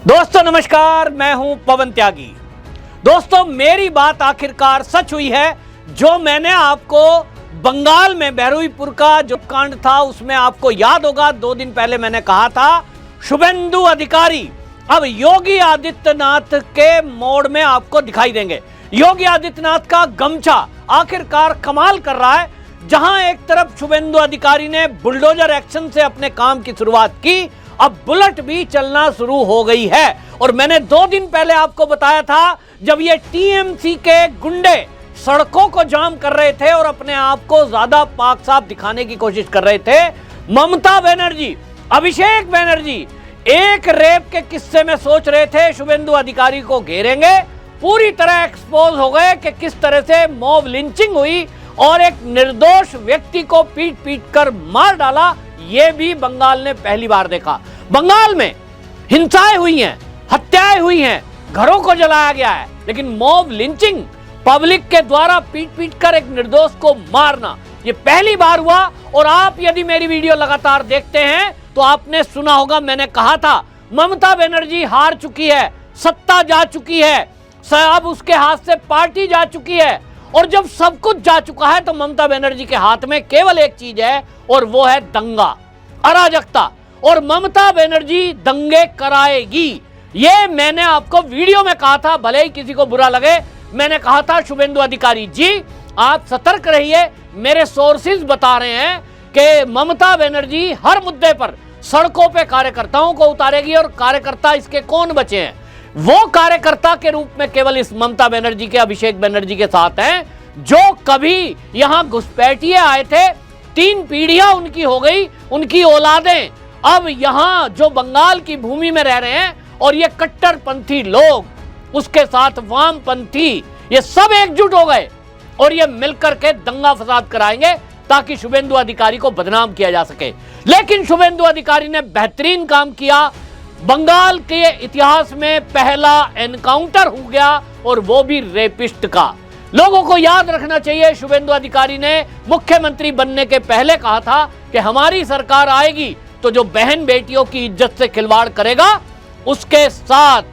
दोस्तों नमस्कार, मैं हूं पवन त्यागी। दोस्तों मेरी बात आखिरकार सच हुई है। जो मैंने आपको बंगाल में बहरोईपुर का जो कांड था उसमें आपको याद होगा 2 दिन पहले मैंने कहा था शुभेंदु अधिकारी अब योगी आदित्यनाथ के मोड़ में आपको दिखाई देंगे। योगी आदित्यनाथ का गमछा आखिरकार कमाल कर रहा है। जहां एक तरफ शुभेंदु अधिकारी ने बुलडोजर एक्शन से अपने काम की शुरुआत की, अब बुलेट भी चलना शुरू हो गई है। और मैंने 2 दिन पहले आपको बताया था जब ये टीएमसी के गुंडे सड़कों को जाम कर रहे थे और अपने आप को ज्यादा पाक साफ दिखाने की कोशिश कर रहे थे, ममता बनर्जी, अभिषेक बनर्जी एक रेप के किस्से में सोच रहे थे शुभेंदु अधिकारी को घेरेंगे। पूरी तरह एक्सपोज हो गए कि किस तरह से मॉब लिंचिंग हुई और एक निर्दोष व्यक्ति को पीट पीट कर मार डाला। यह भी बंगाल ने पहली बार देखा। बंगाल में हिंसाएं हुई हैं, हत्याएं हुई हैं, घरों को जलाया गया है, लेकिन मॉब लिंचिंग, पब्लिक के द्वारा पीट पीट कर एक निर्दोष को मारना, यह पहली बार हुआ। और आप यदि मेरी वीडियो लगातार देखते हैं तो आपने सुना होगा मैंने कहा था ममता बनर्जी हार चुकी है, सत्ता जा चुकी है, अब उसके हाथ से पार्टी जा चुकी है। और जब सब कुछ जा चुका है तो ममता बनर्जी के हाथ में केवल एक चीज है और वो है दंगा, अराजकता। और ममता बनर्जी दंगे कराएगी। ये मैंने आपको वीडियो में कहा था, भले ही किसी को बुरा लगे। मैंने कहा था शुभेंदु अधिकारी जी आप सतर्क रहिए, मेरे सोर्सेज बता रहे हैं कि ममता बनर्जी हर मुद्दे पर सड़कों पे कार्यकर्ताओं को उतारेगी। और कार्यकर्ता इसके कौन बचे हैं? वो कार्यकर्ता के रूप में केवल इस ममता बनर्जी के, अभिषेक बनर्जी के साथ हैं जो कभी यहां घुसपैठिए आए थे। 3 पीढ़ियां उनकी हो गई, उनकी औलादें अब यहां जो बंगाल की भूमि में रह रहे हैं। और ये कट्टरपंथी लोग, उसके साथ वामपंथी, ये सब एकजुट हो गए और ये मिलकर के दंगा फसाद कराएंगे ताकि शुभेंदु अधिकारी को बदनाम किया जा सके। लेकिन शुभेंदु अधिकारी ने बेहतरीन काम किया। बंगाल के इतिहास में पहला एनकाउंटर हो गया और वो भी रेपिस्ट का। लोगों को याद रखना चाहिए शुभेंदु अधिकारी ने मुख्यमंत्री बनने के पहले कहा था कि हमारी सरकार आएगी तो जो बहन बेटियों की इज्जत से खिलवाड़ करेगा उसके साथ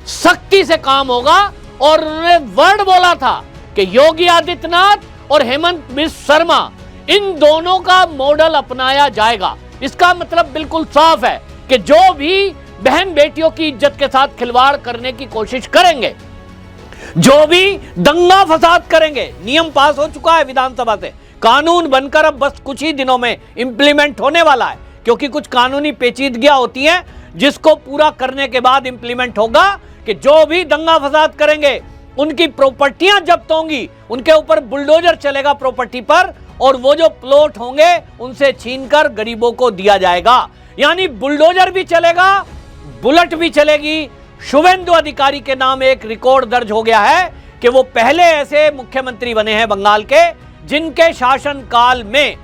सख्ती से काम होगा। और उन्होंने वर्ड बोला था कि योगी आदित्यनाथ और हेमंत बिस्वा शर्मा, इन दोनों का मॉडल अपनाया जाएगा। इसका मतलब बिल्कुल साफ है कि जो भी बहन बेटियों की इज्जत के साथ खिलवाड़ करने की कोशिश करेंगे, जो भी दंगा फसाद करेंगे, नियम पास हो चुका है विधानसभा से, कानून बनकर अब बस कुछ ही दिनों में इंप्लीमेंट होने वाला है। क्योंकि कुछ कानूनी पेचीदगियां होती हैं जिसको पूरा करने के बाद इंप्लीमेंट होगा कि जो भी दंगा फसाद करेंगे उनकी प्रॉपर्टियां जब्त होंगी, उनके ऊपर बुलडोजर चलेगा प्रॉपर्टी पर, और वो जो प्लॉट होंगे उनसे छीनकर गरीबों को दिया जाएगा। यानी बुलडोजर भी चलेगा, बुलेट भी चलेगी। शुभेंदु अधिकारी के नाम एक रिकॉर्ड दर्ज हो गया है कि वो पहले ऐसे मुख्यमंत्री बने हैं बंगाल के जिनके शासनकाल में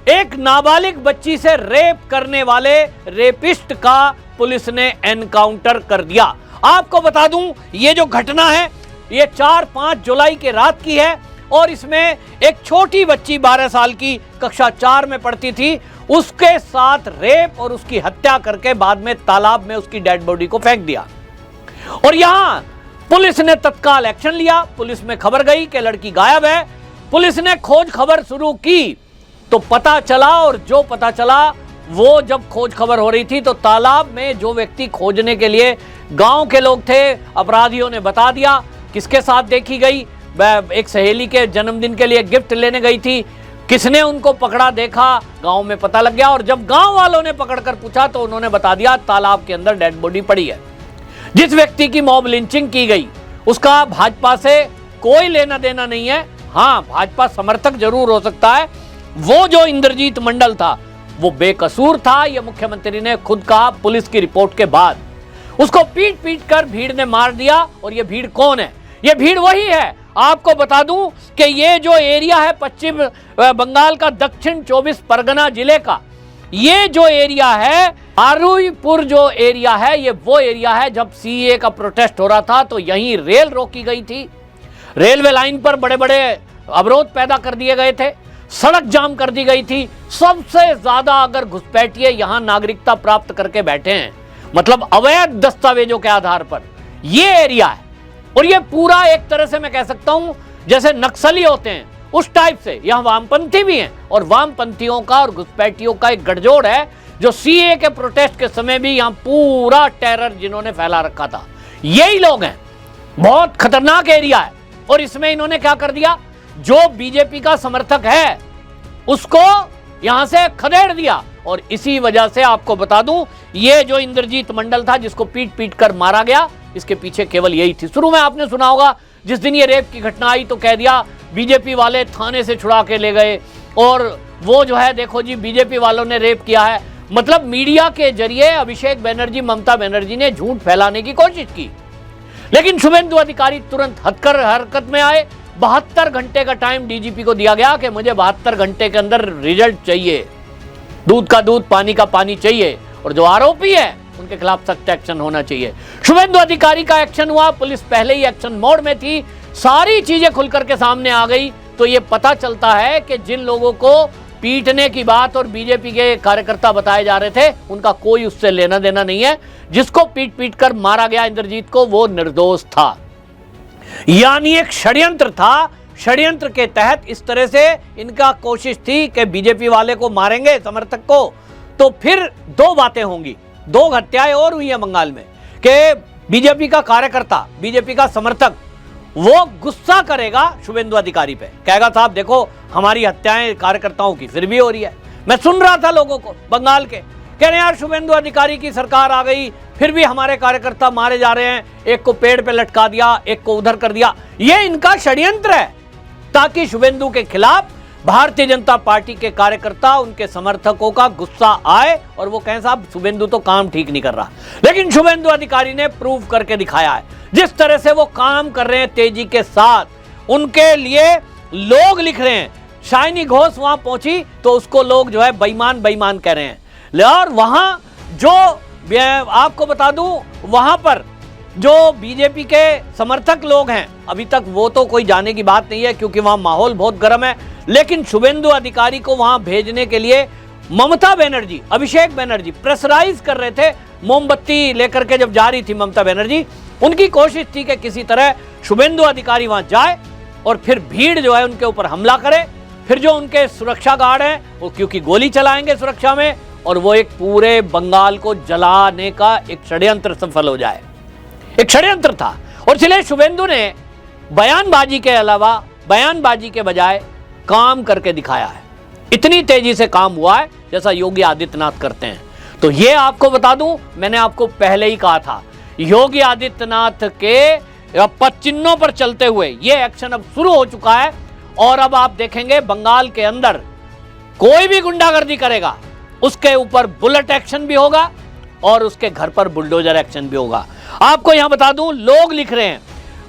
एक नाबालिग बच्ची से रेप करने वाले रेपिस्ट का पुलिस ने एनकाउंटर कर दिया। आपको बता दूं ये जो घटना है ये 4-5 जुलाई के रात की है और इसमें एक छोटी बच्ची 12 साल की कक्षा 4 में पढ़ती थी, उसके साथ रेप और उसकी हत्या करके बाद में तालाब में उसकी डेड बॉडी को फेंक दिया। और यहां पुलिस ने तत्काल एक्शन लिया। पुलिस में खबर गई कि लड़की गायब है। पुलिस ने खोज खबर शुरू की तो पता चला, और जो पता चला वो जब खोज खबर हो रही थी तो तालाब में जो व्यक्ति खोजने के लिए गांव के लोग थे, अपराधियों ने बता दिया। किसके साथ देखी गई? एक सहेली के जन्मदिन के लिए गिफ्ट लेने गई थी। किसने उनको पकड़ा देखा, गांव में पता लग गया। और जब गांव वालों ने पकड़कर पूछा तो उन्होंने बता दिया तालाब के अंदर डेड बॉडी पड़ी है। जिस व्यक्ति की मॉब लिंचिंग की गई उसका भाजपा से कोई लेना देना नहीं है। हाँ, भाजपा समर्थक जरूर हो सकता है। वो जो इंद्रजीत मंडल था वो बेकसूर था, यह मुख्यमंत्री ने खुद कहा पुलिस की रिपोर्ट के बाद। उसको पीट पीट कर भीड़ ने मार दिया। और ये भीड़ कौन है? ये भीड़ वही है। आपको बता दूं कि ये जो एरिया है पश्चिम बंगाल का, दक्षिण 24 परगना जिले का, ये जो एरिया है बहरोईपुर जो एरिया है, ये वो एरिया है जब सीए का प्रोटेस्ट हो रहा था तो यहीं रेल रोकी गई थी। रेलवे लाइन पर बड़े बड़े अवरोध पैदा कर दिए गए थे, सड़क जाम कर दी गई थी। सबसे ज्यादा अगर घुसपैठिए यहां नागरिकता प्राप्त करके बैठे हैं मतलब अवैध दस्तावेजों के आधार पर ये एरिया है। और ये पूरा एक तरह से मैं कह सकता हूं जैसे नक्सली होते हैं उस टाइप से यहां वामपंथी भी हैं, और वामपंथियों का और घुसपैठियों का एक गठजोड़ है जो सीए के प्रोटेस्ट के समय भी यहां पूरा टेरर जिन्होंने फैला रखा था यही लोग हैं। बहुत खतरनाक एरिया है। और इसमें इन्होंने क्या कर दिया, जो बीजेपी का समर्थक है उसको यहां से खदेड़ दिया। और इसी वजह से आपको बता दूं, ये जो इंद्रजीत मंडल था जिसको पीट पीट कर मारा गया, इसके पीछे केवल यही थी। शुरू में आपने सुना होगा जिस दिन ये रेप की घटना आई तो कह दिया बीजेपी वाले थाने से छुड़ा के ले गए, और वो जो है देखो जी बीजेपी वालों ने रेप किया है। मतलब मीडिया के जरिए अभिषेक बनर्जी, ममता बनर्जी ने झूठ फैलाने की कोशिश की। लेकिन शुभेंदु अधिकारी तुरंत हरकत में आए। 72 घंटे का टाइम डीजीपी को दिया गया कि मुझे 72 घंटे के अंदर रिजल्ट चाहिए, दूध का दूध पानी का पानी चाहिए, और जो आरोपी है उनके खिलाफ सख्त एक्शन होना चाहिए। शुभेंदु अधिकारी का एक्शन हुआ, पुलिस पहले ही एक्शन मोड में थी, सारी चीजें खुलकर के सामने आ गई। तो ये पता चलता है कि जिन लोगों को पीटने की बात और बीजेपी के कार्यकर्ता बताए जा रहे थे उनका कोई उससे लेना देना नहीं है। जिसको पीट पीट कर मारा गया इंद्रजीत को, वो निर्दोष था। यानी एक षड्यंत्र था। षड्यंत्र के तहत इस तरह से इनका कोशिश थी कि बीजेपी वाले को मारेंगे समर्थक को, तो फिर दो बातें होंगी। 2 हत्याएं और हुई है बंगाल में कि बीजेपी का कार्यकर्ता, बीजेपी का समर्थक वो गुस्सा करेगा शुभेंदु अधिकारी पे, कहेगा साहब देखो हमारी हत्याएं कार्यकर्ताओं की फिर भी हो रही है। मैं सुन रहा था लोगों को बंगाल के कह रहे यार शुभेंदु अधिकारी की सरकार आ गई फिर भी हमारे कार्यकर्ता मारे जा रहे हैं, एक को पेड़ पे लटका दिया, एक को उधर कर दिया। ये इनका षड्यंत्र है ताकि शुभेंदु के खिलाफ भारतीय जनता पार्टी के कार्यकर्ता, उनके समर्थकों का गुस्सा आए और वो कहें साहब शुभेंदु तो काम ठीक नहीं कर रहा। लेकिन शुभेंदु अधिकारी ने प्रूव करके दिखाया है जिस तरह से वो काम कर रहे हैं तेजी के साथ, उनके लिए लोग लिख रहे हैं। शाइनी घोष वहां पहुंची तो उसको लोग जो है बेईमान बेईमान कह रहे हैं। और वहां जो आपको बता दूं, वहां पर जो बीजेपी के समर्थक लोग हैं अभी तक वो तो कोई जाने की बात नहीं है क्योंकि वहां माहौल बहुत गर्म है। लेकिन शुभेंदु अधिकारी को वहां भेजने के लिए ममता बनर्जी, अभिषेक बनर्जी प्रेशराइज कर रहे थे। मोमबत्ती लेकर के जब जा रही थी ममता बनर्जी, उनकी कोशिश थी कि किसी तरह शुभेंदु अधिकारी वहां जाए और फिर भीड़ जो है उनके ऊपर हमला करे। फिर जो उनके सुरक्षा गार्ड हैं वो क्योंकि गोली चलाएंगे सुरक्षा में, और वो एक पूरे बंगाल को जलाने का एक षड्यंत्र सफल हो जाए। एक षड्यंत्र था। और इसलिए शुभेंदु ने बयानबाजी के अलावा, बयानबाजी के बजाय काम करके दिखाया है। इतनी तेजी से काम हुआ है जैसा योगी आदित्यनाथ करते हैं। तो ये आपको बता दूं, मैंने आपको पहले ही कहा था योगी आदित्यनाथ के पदचिन्हों पर चलते हुए ये एक्शन अब शुरू हो चुका है। और अब आप देखेंगे बंगाल के अंदर कोई भी गुंडागर्दी करेगा उसके ऊपर बुलेट एक्शन भी होगा और उसके घर पर बुलडोजर एक्शन भी होगा। आपको यहां बता दूं, लोग लिख रहे हैं।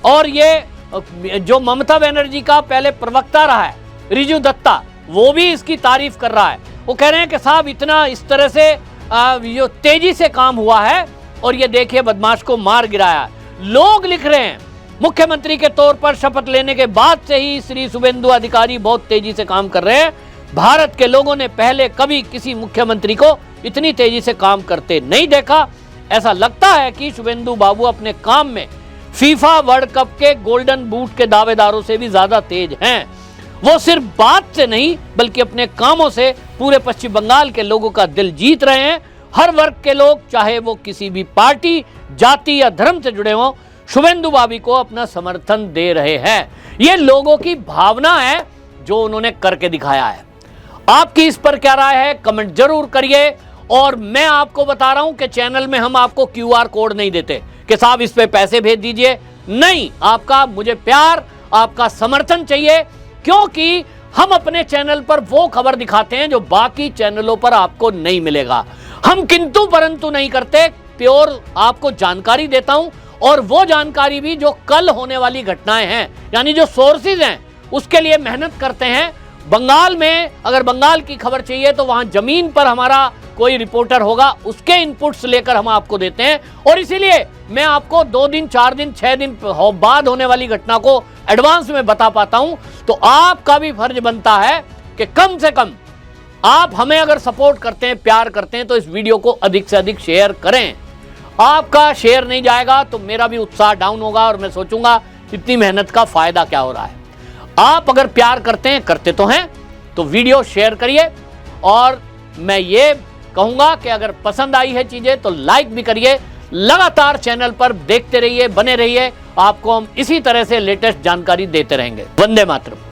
और ये जो ममता बनर्जी का पहले प्रवक्ता रहा है रिजू दत्ता, वो भी इसकी तारीफ कर रहा है। वो कह रहे हैं कि साहब इतना इस तरह से जो तेजी से काम हुआ है और ये देखिए बदमाश को मार गिराया। लोग लिख रहे हैं मुख्यमंत्री के तौर पर शपथ लेने के बाद से ही श्री शुभेंदु अधिकारी बहुत तेजी से काम कर रहे हैं। भारत के लोगों ने पहले कभी किसी मुख्यमंत्री को इतनी तेजी से काम करते नहीं देखा। ऐसा लगता है कि शुभेंदु बाबू अपने काम में फीफा वर्ल्ड कप के गोल्डन बूट के दावेदारों से भी ज्यादा तेज हैं। वो सिर्फ बात से नहीं बल्कि अपने कामों से पूरे पश्चिम बंगाल के लोगों का दिल जीत रहे हैं। हर वर्ग के लोग, चाहे वो किसी भी पार्टी, जाति या धर्म से जुड़े हों, शुभेंदु बाबू को अपना समर्थन दे रहे हैं। ये लोगों की भावना है जो उन्होंने करके दिखाया है। आपकी इस पर क्या राय है कमेंट जरूर करिए। और मैं आपको बता रहा हूं कि चैनल में हम आपको QR कोड नहीं देते कि साहब इस पे पैसे भेज दीजिए। नहीं, आपका मुझे प्यार, आपका समर्थन चाहिए, क्योंकि हम अपने चैनल पर वो खबर दिखाते हैं जो बाकी चैनलों पर आपको नहीं मिलेगा। हम किंतु परंतु नहीं करते, प्योर आपको जानकारी देता हूं। और वो जानकारी भी जो कल होने वाली घटनाएं हैं, यानी जो सोर्सेज हैं, उसके लिए मेहनत करते हैं। बंगाल में अगर बंगाल की खबर चाहिए तो वहां जमीन पर हमारा कोई रिपोर्टर होगा, उसके इनपुट्स लेकर हम आपको देते हैं। और इसीलिए मैं आपको 2 दिन, 4 दिन, 6 दिन बाद होने वाली घटना को एडवांस में बता पाता हूं। तो आपका भी फर्ज बनता है कि कम से कम आप हमें अगर सपोर्ट करते हैं, प्यार करते हैं, तो इस वीडियो को अधिक से अधिक शेयर करें। आपका शेयर नहीं जाएगा तो मेरा भी उत्साह डाउन होगा और मैं सोचूंगा इतनी मेहनत का फायदा क्या हो रहा है। आप अगर प्यार करते हैं, करते तो हैं, तो वीडियो शेयर करिए। और मैं ये कहूंगा कि अगर पसंद आई है चीजें तो लाइक भी करिए। लगातार चैनल पर देखते रहिए, बने रहिए, आपको हम इसी तरह से लेटेस्ट जानकारी देते रहेंगे। वंदे मातरम।